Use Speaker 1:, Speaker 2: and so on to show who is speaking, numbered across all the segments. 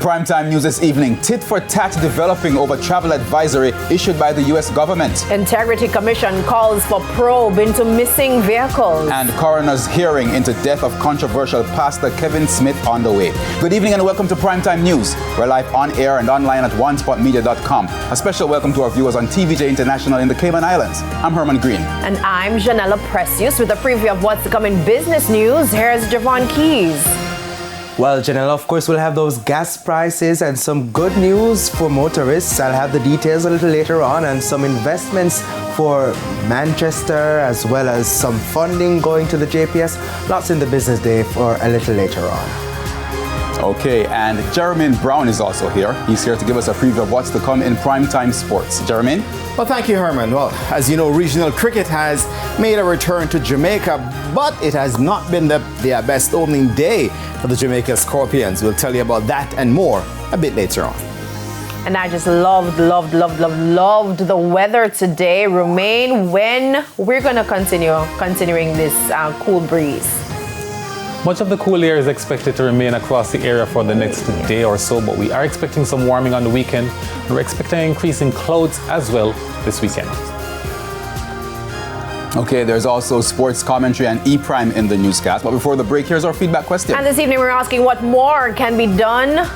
Speaker 1: primetime news this evening, tit for tat developing over travel advisory issued by the U.S. government.
Speaker 2: Integrity Commission calls for probe into missing vehicles.
Speaker 1: And coroner's hearing into death of controversial pastor Kevin Smith on the way. Good evening and welcome to Primetime News. We're live on air and online at onespotmedia.com. A special welcome to our viewers on TVJ International in the Cayman Islands. I'm Herman Green.
Speaker 2: And I'm Janella Precious with a preview of what's to come in business news. Here's Javon Keys.
Speaker 3: Well, Janelle, of course, we'll have those gas prices and some good news for motorists. I'll have the details a little later on, and some investments for Manchester, as well as some funding going to the JPS. Lots in the business day for a little later on.
Speaker 1: Okay, and Jermaine Brown is also here. He's here to give us a preview of what's to come in primetime sports. Jermaine?
Speaker 4: Well, thank you, Herman. Well, as you know, regional cricket has made a return to Jamaica, but it has not been their best opening day for the Jamaica Scorpions. We'll tell you about that and more a bit later on.
Speaker 2: And I just loved the weather today. Romain, when we're going to continuing this cool breeze.
Speaker 5: Much of the cool air is expected to remain across the area for the next day or so, but we are expecting some warming on the weekend. We're expecting an increase in clouds as well this weekend.
Speaker 1: Okay, there's also sports commentary and E-Prime in the newscast. But before the break, here's our feedback question.
Speaker 2: And this evening we're asking what more can be done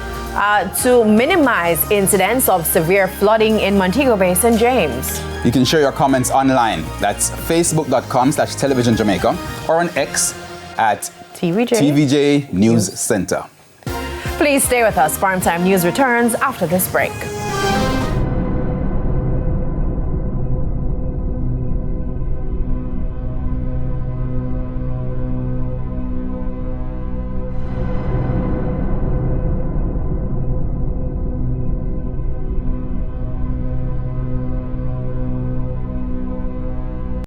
Speaker 2: to minimize incidents of severe flooding in Montego Bay, St. James.
Speaker 1: You can share your comments online. That's facebook.com/televisionjamaica or on X at TVJ News Center.
Speaker 2: Please stay with us. Primetime News returns after this break.